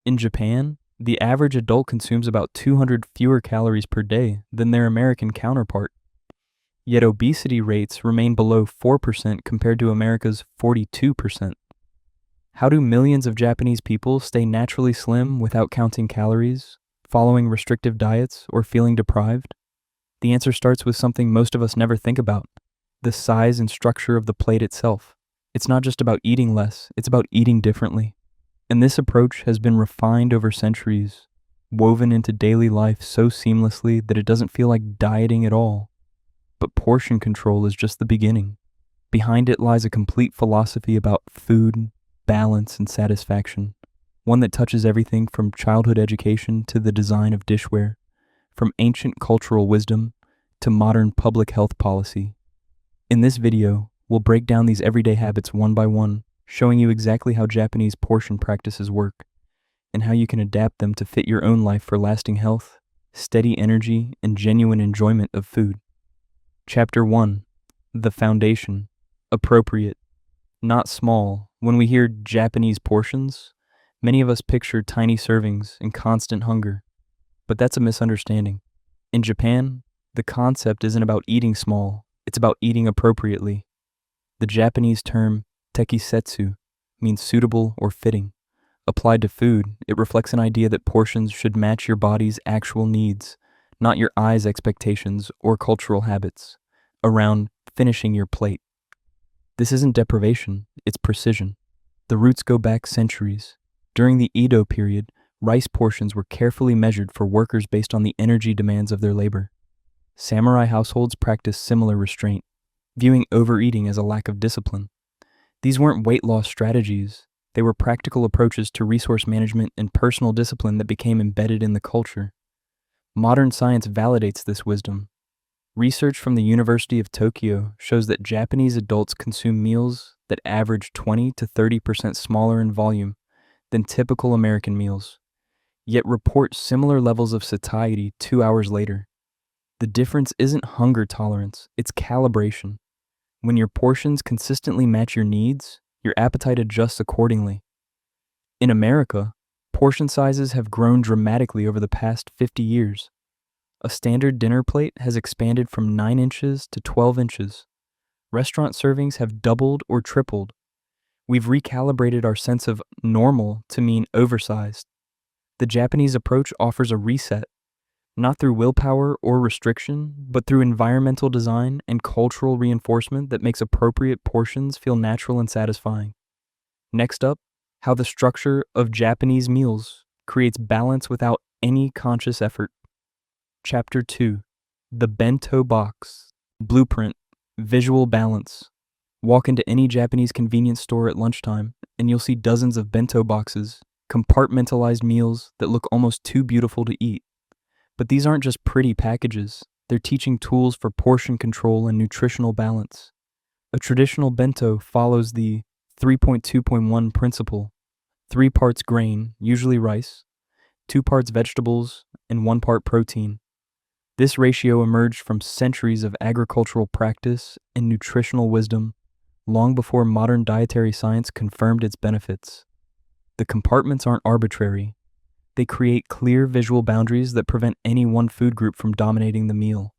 In Japan, the average adult consumes about 200 fewer calories per day than their American counterpart. Yet obesity rates remain below 4% compared to America's 42%. How do millions of Japanese people stay naturally slim without counting calories, following restrictive diets, or feeling deprived? The answer starts with something most of us never think about: the size and structure of the plate itself. It's not just about eating less, it's about eating differently. And this approach has been refined over centuries, woven into daily life so seamlessly that it doesn't feel like dieting at all. But portion control is just the beginning. Behind it lies a complete philosophy about food, balance, and satisfaction, one that touches everything from childhood education to the design of dishware, from ancient cultural wisdom to modern public health policy. In this video, we'll break down these everyday habits one by one, showing you exactly how Japanese portion practices work, and how you can adapt them to fit your own life for lasting health, steady energy, and genuine enjoyment of food. Chapter 1. The Foundation. Appropriate. Not small. When we hear Japanese portions, many of us picture tiny servings and constant hunger. But that's a misunderstanding. In Japan, the concept isn't about eating small, it's about eating appropriately. The Japanese term tekisetsu means suitable or fitting. Applied to food, it reflects an idea that portions should match your body's actual needs, not your eye's expectations or cultural habits around finishing your plate. This isn't deprivation, it's precision. The roots go back centuries. During the Edo period, rice portions were carefully measured for workers based on the energy demands of their labor. Samurai households practiced similar restraint, viewing overeating as a lack of discipline. These weren't weight loss strategies, they were practical approaches to resource management and personal discipline that became embedded in the culture. Modern science validates this wisdom. Research from the University of Tokyo shows that Japanese adults consume meals that average 20 to 30% smaller in volume than typical American meals, yet report similar levels of satiety 2 hours later. The difference isn't hunger tolerance, it's calibration. When your portions consistently match your needs, your appetite adjusts accordingly. In America, portion sizes have grown dramatically over the past 50 years. A standard dinner plate has expanded from 9 inches to 12 inches. Restaurant servings have doubled or tripled. We've recalibrated our sense of normal to mean oversized. The Japanese approach offers a reset, not through willpower or restriction, but through environmental design and cultural reinforcement that makes appropriate portions feel natural and satisfying. Next up, how the structure of Japanese meals creates balance without any conscious effort. Chapter 2. The Bento Box. Blueprint. Visual balance. Walk into any Japanese convenience store at lunchtime, and you'll see dozens of bento boxes, compartmentalized meals that look almost too beautiful to eat. But these aren't just pretty packages, they're teaching tools for portion control and nutritional balance. A traditional bento follows the 3.2.1 principle: 3 parts grain, usually rice, 2 parts vegetables, and 1 part protein. This ratio emerged from centuries of agricultural practice and nutritional wisdom, long before modern dietary science confirmed its benefits. The compartments aren't arbitrary. They create clear visual boundaries that prevent any one food group from dominating the meal.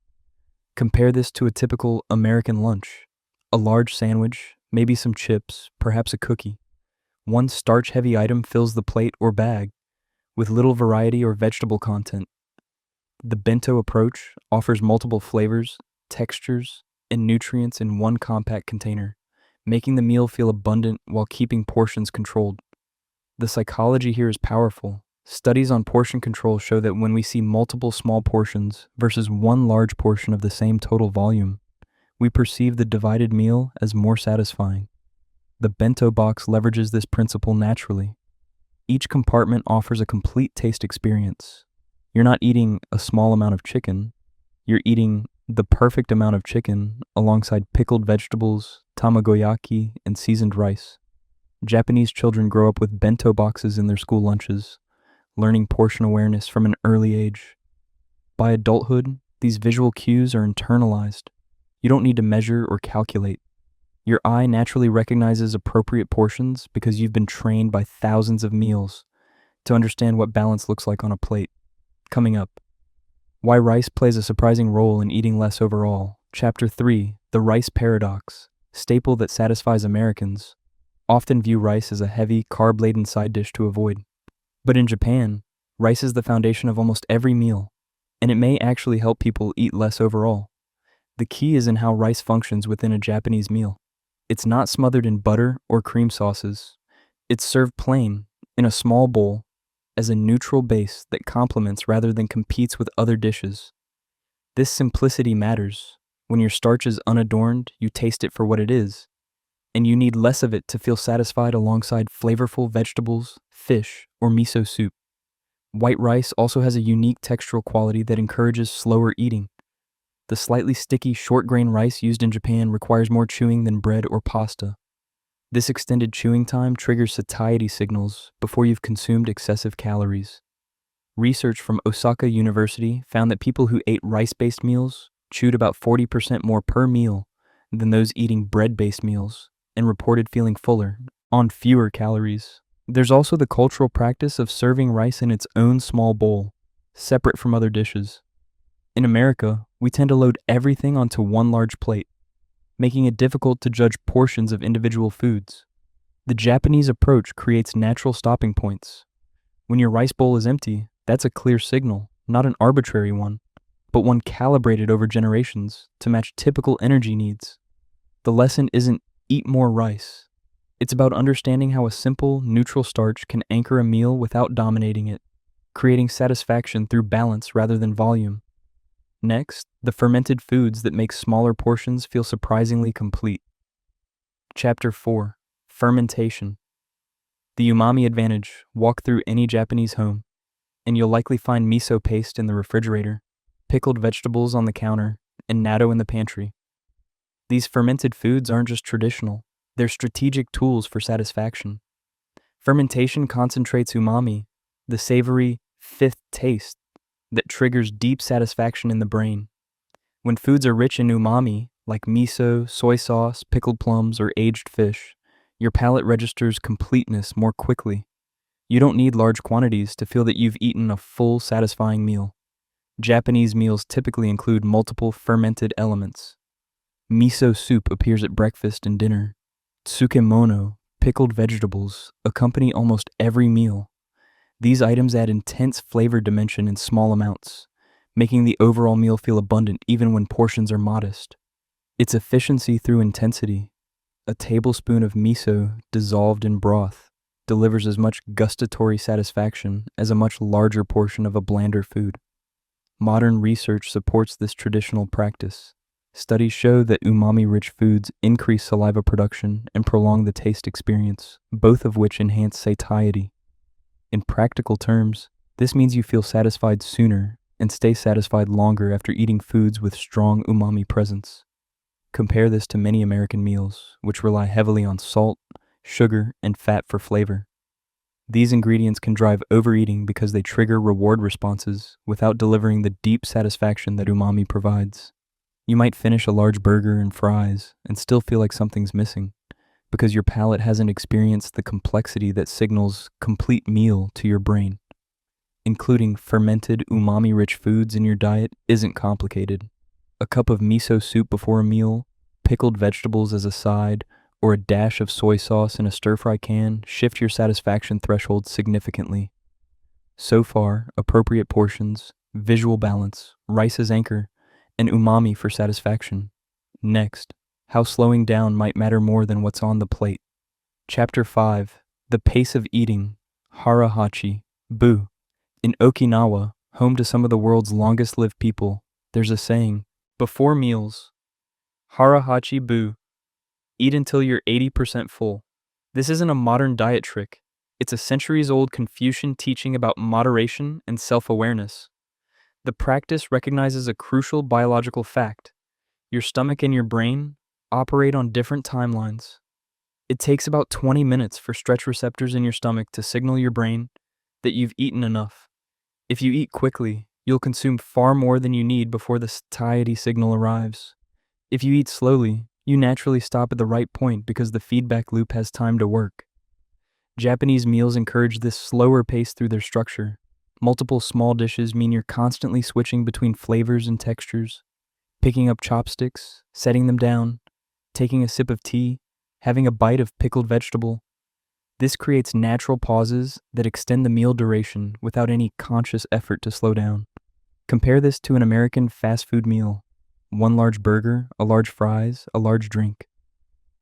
Compare this to a typical American lunch: a large sandwich, maybe some chips, perhaps a cookie. One starch-heavy item fills the plate or bag, with little variety or vegetable content. The bento approach offers multiple flavors, textures, and nutrients in one compact container, making the meal feel abundant while keeping portions controlled. The psychology here is powerful. Studies on portion control show that when we see multiple small portions versus one large portion of the same total volume, we perceive the divided meal as more satisfying. The bento box leverages this principle naturally. Each compartment offers a complete taste experience. You're not eating a small amount of chicken, you're eating the perfect amount of chicken alongside pickled vegetables, tamagoyaki, and seasoned rice. Japanese children grow up with bento boxes in their school lunches, learning portion awareness from an early age. By adulthood, these visual cues are internalized. You don't need to measure or calculate. Your eye naturally recognizes appropriate portions because you've been trained by thousands of meals to understand what balance looks like on a plate. Coming up, why rice plays a surprising role in eating less overall. Chapter 3, The Rice Paradox, staple that satisfies Americans, often view rice as a heavy, carb-laden side dish to avoid. But in Japan, rice is the foundation of almost every meal, and it may actually help people eat less overall. The key is in how rice functions within a Japanese meal. It's not smothered in butter or cream sauces. It's served plain, in a small bowl, as a neutral base that complements rather than competes with other dishes. This simplicity matters. When your starch is unadorned, you taste it for what it is, and you need less of it to feel satisfied alongside flavorful vegetables, fish, or miso soup. White rice also has a unique textural quality that encourages slower eating. The slightly sticky short-grain rice used in Japan requires more chewing than bread or pasta. This extended chewing time triggers satiety signals before you've consumed excessive calories. Research from Osaka University found that people who ate rice-based meals chewed about 40% more per meal than those eating bread-based meals and reported feeling fuller on fewer calories. There's also the cultural practice of serving rice in its own small bowl, separate from other dishes. In America, we tend to load everything onto one large plate, making it difficult to judge portions of individual foods. The Japanese approach creates natural stopping points. When your rice bowl is empty, that's a clear signal, not an arbitrary one, but one calibrated over generations to match typical energy needs. The lesson isn't eat more rice. It's about understanding how a simple, neutral starch can anchor a meal without dominating it, creating satisfaction through balance rather than volume. Next, the fermented foods that make smaller portions feel surprisingly complete. Chapter 4, Fermentation. The umami advantage. Walk through any Japanese home, and you'll likely find miso paste in the refrigerator, pickled vegetables on the counter, and natto in the pantry. These fermented foods aren't just traditional, they're strategic tools for satisfaction. Fermentation concentrates umami, the savory fifth taste that triggers deep satisfaction in the brain. When foods are rich in umami, like miso, soy sauce, pickled plums, or aged fish, your palate registers completeness more quickly. You don't need large quantities to feel that you've eaten a full, satisfying meal. Japanese meals typically include multiple fermented elements. Miso soup appears at breakfast and dinner. Tsukemono, pickled vegetables, accompany almost every meal. These items add intense flavor dimension in small amounts, making the overall meal feel abundant even when portions are modest. It's efficiency through intensity. A tablespoon of miso dissolved in broth delivers as much gustatory satisfaction as a much larger portion of a blander food. Modern research supports this traditional practice. Studies show that umami-rich foods increase saliva production and prolong the taste experience, both of which enhance satiety. In practical terms, this means you feel satisfied sooner and stay satisfied longer after eating foods with strong umami presence. Compare this to many American meals, which rely heavily on salt, sugar, and fat for flavor. These ingredients can drive overeating because they trigger reward responses without delivering the deep satisfaction that umami provides. You might finish a large burger and fries and still feel like something's missing because your palate hasn't experienced the complexity that signals complete meal to your brain. Including fermented umami-rich foods in your diet isn't complicated. A cup of miso soup before a meal, pickled vegetables as a side, or a dash of soy sauce in a stir-fry can shift your satisfaction threshold significantly. So far, appropriate portions, visual balance, rice as anchor, and umami for satisfaction. Next, how slowing down might matter more than what's on the plate. Chapter 5, The Pace of Eating, Harahachi, Bu. In Okinawa, home to some of the world's longest-lived people, there's a saying, before meals, Harahachi Bu, eat until you're 80% full. This isn't a modern diet trick. It's a centuries-old Confucian teaching about moderation and self-awareness. The practice recognizes a crucial biological fact. Your stomach and your brain operate on different timelines. It takes about 20 minutes for stretch receptors in your stomach to signal your brain that you've eaten enough. If you eat quickly, you'll consume far more than you need before the satiety signal arrives. If you eat slowly, you naturally stop at the right point because the feedback loop has time to work. Japanese meals encourage this slower pace through their structure. Multiple small dishes mean you're constantly switching between flavors and textures, picking up chopsticks, setting them down, taking a sip of tea, having a bite of pickled vegetable. This creates natural pauses that extend the meal duration without any conscious effort to slow down. Compare this to an American fast food meal. One large burger, a large fries, a large drink.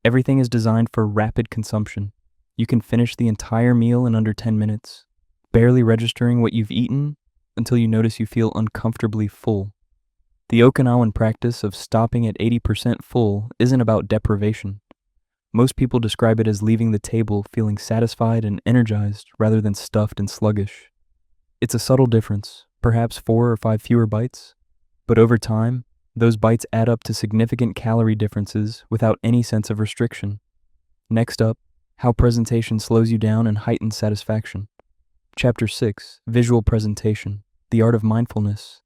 Everything is designed for rapid consumption. You can finish the entire meal in under 10 minutes, barely registering what you've eaten until you notice you feel uncomfortably full. The Okinawan practice of stopping at 80% full isn't about deprivation. Most people describe it as leaving the table feeling satisfied and energized rather than stuffed and sluggish. It's a subtle difference, perhaps 4 or 5 fewer bites, but over time, those bites add up to significant calorie differences without any sense of restriction. Next up, how presentation slows you down and heightens satisfaction. Chapter 6, Visual Presentation, the Art of Mindfulness.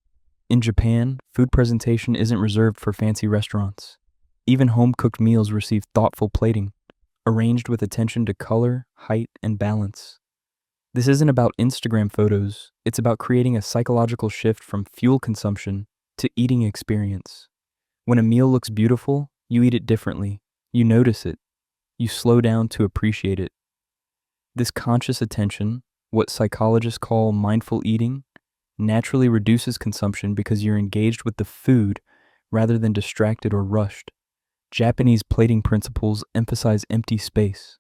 In Japan, food presentation isn't reserved for fancy restaurants. Even home-cooked meals receive thoughtful plating, arranged with attention to color, height, and balance. This isn't about Instagram photos, it's about creating a psychological shift from fuel consumption to eating experience. When a meal looks beautiful, you eat it differently. You notice it. You slow down to appreciate it. This conscious attention, what psychologists call mindful eating, naturally reduces consumption because you're engaged with the food rather than distracted or rushed. Japanese plating principles emphasize empty space.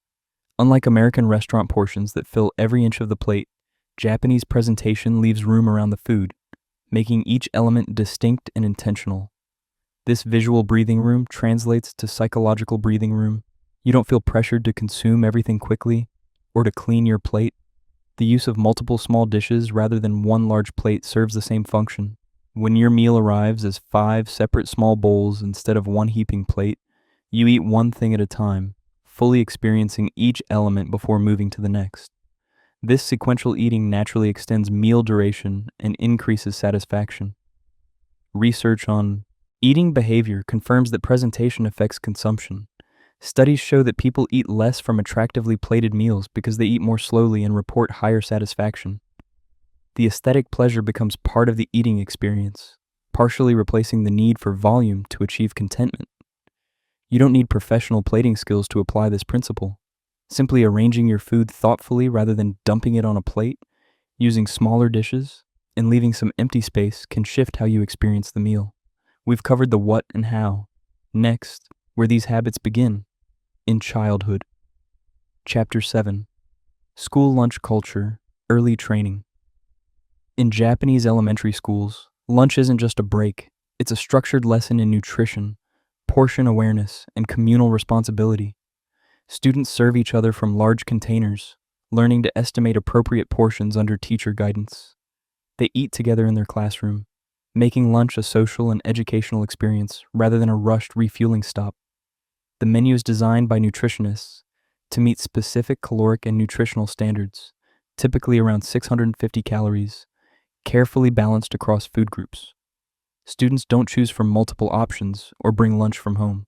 Unlike American restaurant portions that fill every inch of the plate, Japanese presentation leaves room around the food, making each element distinct and intentional. This visual breathing room translates to psychological breathing room. You don't feel pressured to consume everything quickly or to clean your plate. The use of multiple small dishes rather than one large plate serves the same function. When your meal arrives as 5 separate small bowls instead of one heaping plate, you eat one thing at a time, fully experiencing each element before moving to the next. This sequential eating naturally extends meal duration and increases satisfaction. Research on eating behavior confirms that presentation affects consumption. Studies show that people eat less from attractively plated meals because they eat more slowly and report higher satisfaction. The aesthetic pleasure becomes part of the eating experience, partially replacing the need for volume to achieve contentment. You don't need professional plating skills to apply this principle. Simply arranging your food thoughtfully rather than dumping it on a plate, using smaller dishes, and leaving some empty space can shift how you experience the meal. We've covered the what and how. Next, where these habits begin, in childhood. Chapter 7, School Lunch Culture, Early Training. In Japanese elementary schools, lunch isn't just a break, it's a structured lesson in nutrition, portion awareness, and communal responsibility. Students serve each other from large containers, learning to estimate appropriate portions under teacher guidance. They eat together in their classroom, making lunch a social and educational experience rather than a rushed refueling stop. The menu is designed by nutritionists to meet specific caloric and nutritional standards, typically around 650 calories, carefully balanced across food groups. Students don't choose from multiple options or bring lunch from home.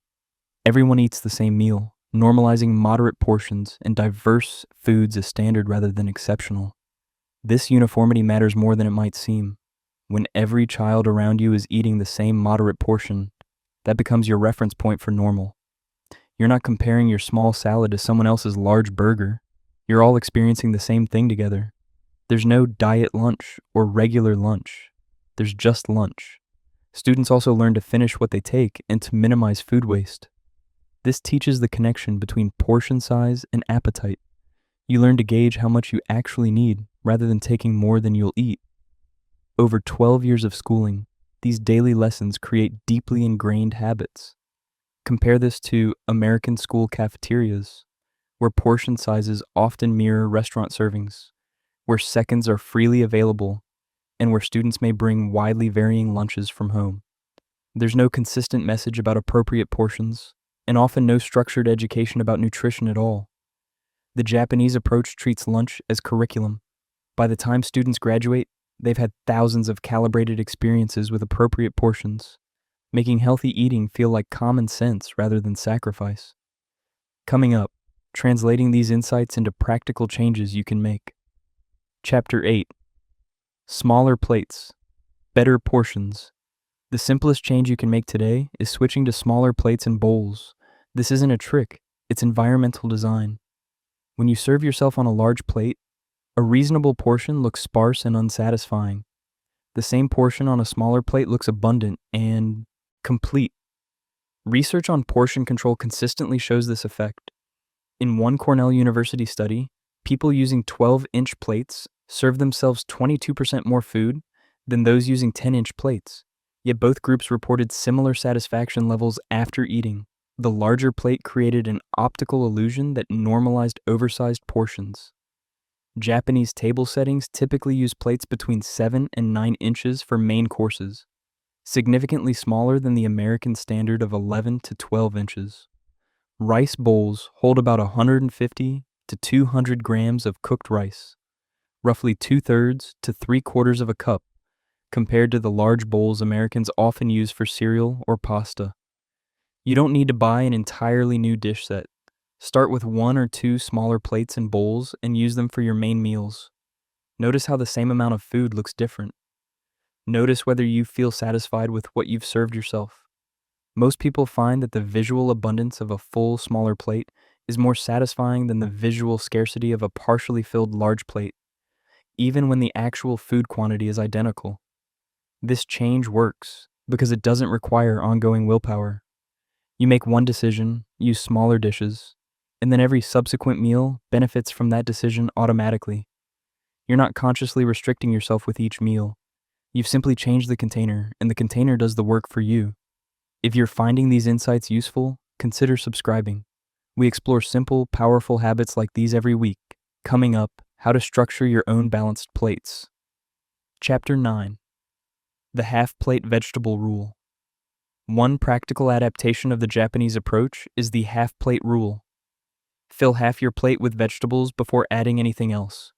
Everyone eats the same meal, normalizing moderate portions and diverse foods as standard rather than exceptional. This uniformity matters more than it might seem. When every child around you is eating the same moderate portion, that becomes your reference point for normal. You're not comparing your small salad to someone else's large burger. You're all experiencing the same thing together. There's no diet lunch or regular lunch. There's just lunch. Students also learn to finish what they take and to minimize food waste. This teaches the connection between portion size and appetite. You learn to gauge how much you actually need rather than taking more than you'll eat. Over 12 years of schooling, these daily lessons create deeply ingrained habits. Compare this to American school cafeterias, where portion sizes often mirror restaurant servings, where seconds are freely available, and where students may bring widely varying lunches from home. There's no consistent message about appropriate portions, and often no structured education about nutrition at all. The Japanese approach treats lunch as curriculum. By the time students graduate, they've had thousands of calibrated experiences with appropriate portions, making healthy eating feel like common sense rather than sacrifice. Coming up, translating these insights into practical changes you can make. Chapter 8. Smaller plates, better portions. The simplest change you can make today is switching to smaller plates and bowls. This isn't a trick, it's environmental design. When you serve yourself on a large plate, a reasonable portion looks sparse and unsatisfying. The same portion on a smaller plate looks abundant and complete. Research on portion control consistently shows this effect. In one Cornell University study, people using 12-inch plates served themselves 22% more food than those using 10-inch plates, yet both groups reported similar satisfaction levels after eating. The larger plate created an optical illusion that normalized oversized portions. Japanese table settings typically use plates between 7 and 9 inches for main courses, significantly smaller than the American standard of 11 to 12 inches. Rice bowls hold about 150 to 200 grams of cooked rice, roughly 2/3 to 3/4 of a cup, compared to the large bowls Americans often use for cereal or pasta. You don't need to buy an entirely new dish set. Start with 1 or 2 smaller plates and bowls and use them for your main meals. Notice how the same amount of food looks different. Notice whether you feel satisfied with what you've served yourself. Most people find that the visual abundance of a full, smaller plate is more satisfying than the visual scarcity of a partially filled large plate, even when the actual food quantity is identical. This change works because it doesn't require ongoing willpower. You make one decision, use smaller dishes, and then every subsequent meal benefits from that decision automatically. You're not consciously restricting yourself with each meal. You've simply changed the container, and the container does the work for you. If you're finding these insights useful, consider subscribing. We explore simple, powerful habits like these every week. Coming up, how to structure your own balanced plates. Chapter 9. The half-plate vegetable rule. One practical adaptation of the Japanese approach is the half-plate rule. Fill half your plate with vegetables before adding anything else.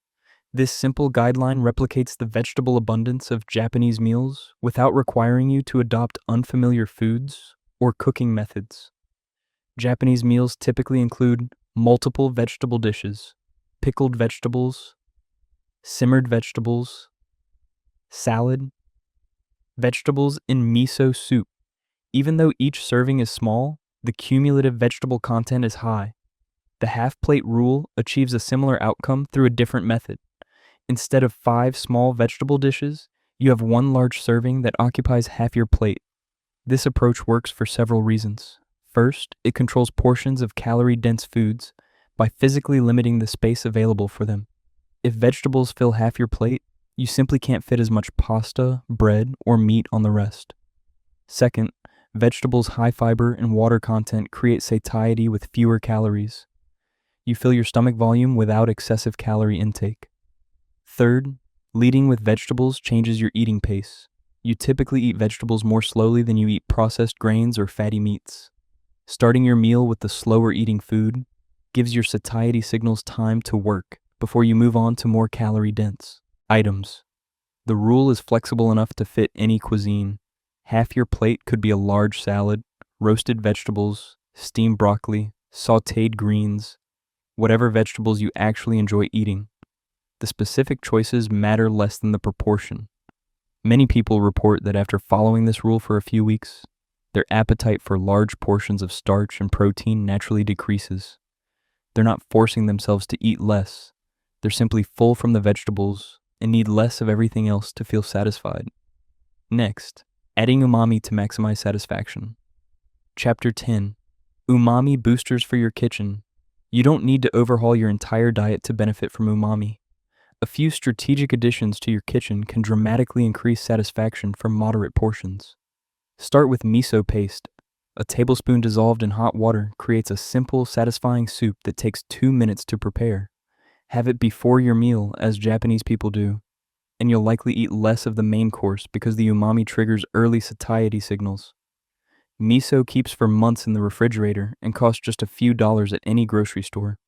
This simple guideline replicates the vegetable abundance of Japanese meals without requiring you to adopt unfamiliar foods or cooking methods. Japanese meals typically include multiple vegetable dishes, pickled vegetables, simmered vegetables, salad, vegetables in miso soup. Even though each serving is small, the cumulative vegetable content is high. The half-plate rule achieves a similar outcome through a different method. Instead of 5 small vegetable dishes, you have 1 large serving that occupies half your plate. This approach works for several reasons. First, it controls portions of calorie-dense foods by physically limiting the space available for them. If vegetables fill half your plate, you simply can't fit as much pasta, bread, or meat on the rest. Second, vegetables' high fiber and water content create satiety with fewer calories. You fill your stomach volume without excessive calorie intake. Third, leading with vegetables changes your eating pace. You typically eat vegetables more slowly than you eat processed grains or fatty meats. Starting your meal with the slower eating food gives your satiety signals time to work before you move on to more calorie-dense items. The rule is flexible enough to fit any cuisine. Half your plate could be a large salad, roasted vegetables, steamed broccoli, sautéed greens, whatever vegetables you actually enjoy eating. The specific choices matter less than the proportion. Many people report that after following this rule for a few weeks, their appetite for large portions of starch and protein naturally decreases. They're not forcing themselves to eat less. They're simply full from the vegetables and need less of everything else to feel satisfied. Next, adding umami to maximize satisfaction. Chapter 10. Umami boosters for your kitchen. You don't need to overhaul your entire diet to benefit from umami. A few strategic additions to your kitchen can dramatically increase satisfaction for moderate portions. Start with miso paste. A tablespoon dissolved in hot water creates a simple, satisfying soup that takes 2 minutes to prepare. Have it before your meal, as Japanese people do, and you'll likely eat less of the main course because the umami triggers early satiety signals. Miso keeps for months in the refrigerator and costs just a few dollars at any grocery store.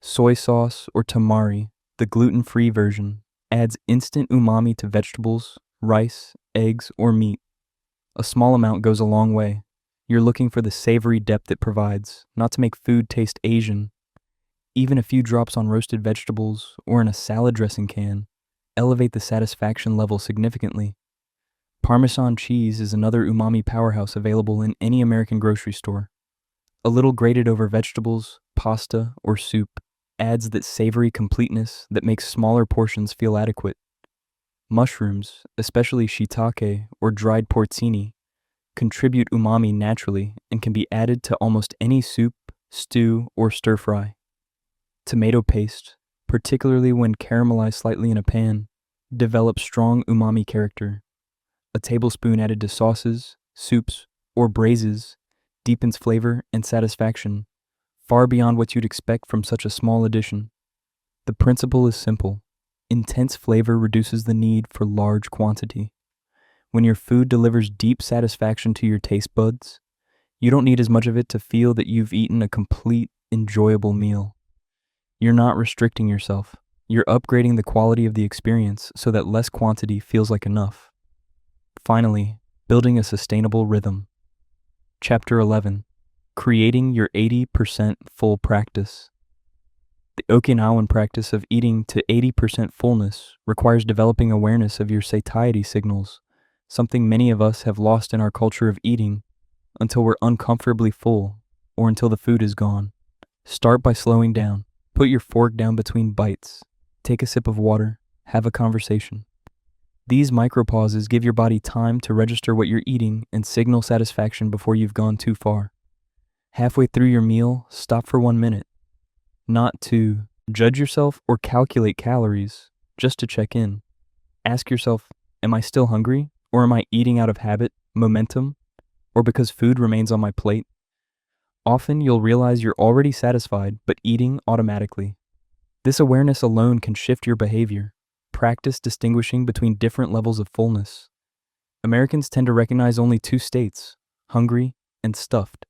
Soy sauce or tamari, the gluten-free version, adds instant umami to vegetables, rice, eggs, or meat. A small amount goes a long way. You're looking for the savory depth it provides, not to make food taste Asian. Even a few drops on roasted vegetables or in a salad dressing can elevate the satisfaction level significantly. Parmesan cheese is another umami powerhouse available in any American grocery store. A little grated over vegetables, pasta, or soup adds that savory completeness that makes smaller portions feel adequate. Mushrooms, especially shiitake or dried porcini, contribute umami naturally and can be added to almost any soup, stew, or stir fry. Tomato paste, particularly when caramelized slightly in a pan, develops strong umami character. A tablespoon added to sauces, soups, or braises deepens flavor and satisfaction, far beyond what you'd expect from such a small addition. The principle is simple. Intense flavor reduces the need for large quantity. When your food delivers deep satisfaction to your taste buds, you don't need as much of it to feel that you've eaten a complete, enjoyable meal. You're not restricting yourself. You're upgrading the quality of the experience so that less quantity feels like enough. Finally, building a sustainable rhythm. Chapter 11. Creating your 80% full practice. The Okinawan practice of eating to 80% fullness requires developing awareness of your satiety signals, something many of us have lost in our culture of eating until we're uncomfortably full or until the food is gone. Start by slowing down. Put your fork down between bites. Take a sip of water. Have a conversation. These micropauses give your body time to register what you're eating and signal satisfaction before you've gone too far. Halfway through your meal, stop for 1 minute. Not to judge yourself or calculate calories, just to check in. Ask yourself, am I still hungry? Or am I eating out of habit, momentum, or because food remains on my plate? Often you'll realize you're already satisfied, but eating automatically. This awareness alone can shift your behavior. Practice distinguishing between different levels of fullness. Americans tend to recognize only 2 states, hungry and stuffed.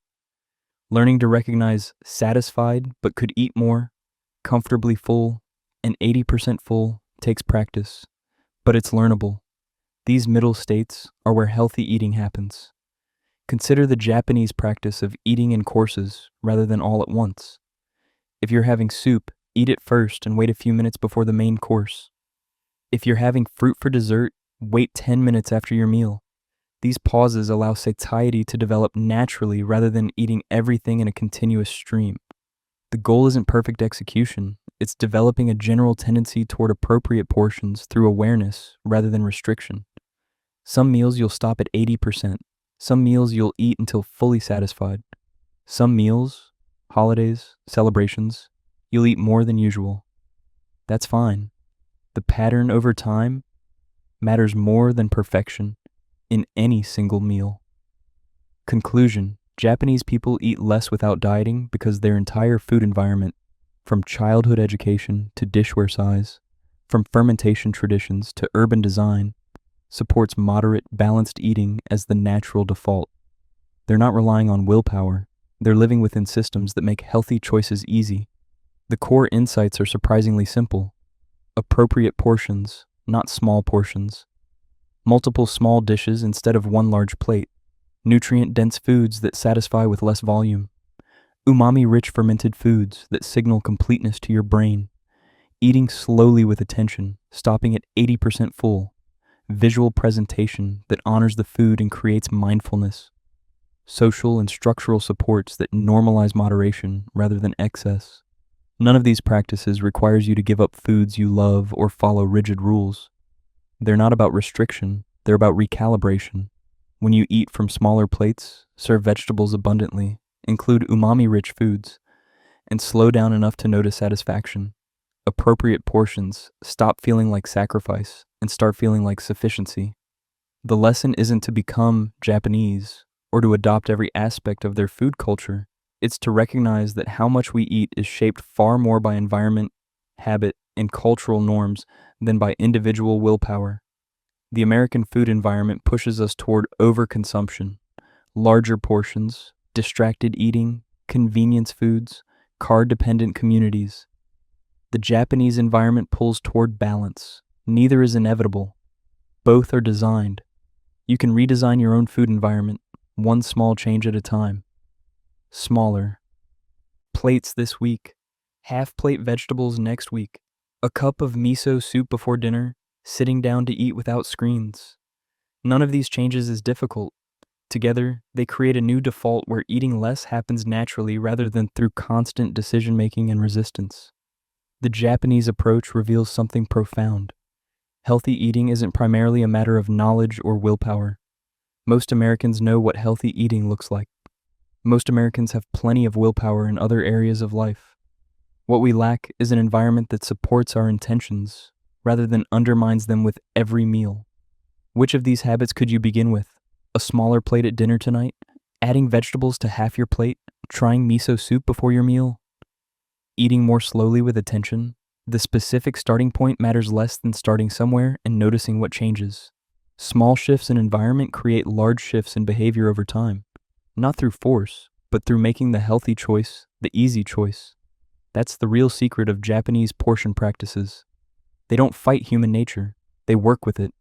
Learning to recognize satisfied but could eat more, comfortably full, and 80% full takes practice, but it's learnable. These middle states are where healthy eating happens. Consider the Japanese practice of eating in courses rather than all at once. If you're having soup, eat it first and wait a few minutes before the main course. If you're having fruit for dessert, wait 10 minutes after your meal. These pauses allow satiety to develop naturally rather than eating everything in a continuous stream. The goal isn't perfect execution, it's developing a general tendency toward appropriate portions through awareness rather than restriction. Some meals you'll stop at 80%. Some meals you'll eat until fully satisfied. Some meals, holidays, celebrations, you'll eat more than usual. That's fine. The pattern over time matters more than perfection in any single meal. Conclusion: Japanese people eat less without dieting because their entire food environment, from childhood education to dishware size, from fermentation traditions to urban design, supports moderate, balanced eating as the natural default. They're not relying on willpower. They're living within systems that make healthy choices easy. The core insights are surprisingly simple. Appropriate portions, not small portions. Multiple small dishes instead of one large plate. Nutrient-dense foods that satisfy with less volume. Umami-rich fermented foods that signal completeness to your brain. Eating slowly with attention, stopping at 80% full. Visual presentation that honors the food and creates mindfulness. Social and structural supports that normalize moderation rather than excess. None of these practices requires you to give up foods you love or follow rigid rules. They're not about restriction, they're about recalibration. When you eat from smaller plates, serve vegetables abundantly, include umami-rich foods, and slow down enough to notice satisfaction. Appropriate portions stop feeling like sacrifice and start feeling like sufficiency. The lesson isn't to become Japanese or to adopt every aspect of their food culture. It's to recognize that how much we eat is shaped far more by environment, habit, and cultural norms than by individual willpower. The American food environment pushes us toward overconsumption, larger portions, distracted eating, convenience foods, carb-dependent communities. The Japanese environment pulls toward balance. Neither is inevitable. Both are designed. You can redesign your own food environment, one small change at a time. Smaller plates this week, half-plate vegetables next week, a cup of miso soup before dinner, sitting down to eat without screens. None of these changes is difficult. Together, they create a new default where eating less happens naturally rather than through constant decision-making and resistance. The Japanese approach reveals something profound. Healthy eating isn't primarily a matter of knowledge or willpower. Most Americans know what healthy eating looks like. Most Americans have plenty of willpower in other areas of life. What we lack is an environment that supports our intentions rather than undermines them with every meal. Which of these habits could you begin with? A smaller plate at dinner tonight? Adding vegetables to half your plate? Trying miso soup before your meal? Eating more slowly with attention? The specific starting point matters less than starting somewhere and noticing what changes. Small shifts in environment create large shifts in behavior over time, not through force, but through making the healthy choice the easy choice. That's the real secret of Japanese portion practices. They don't fight human nature, they work with it.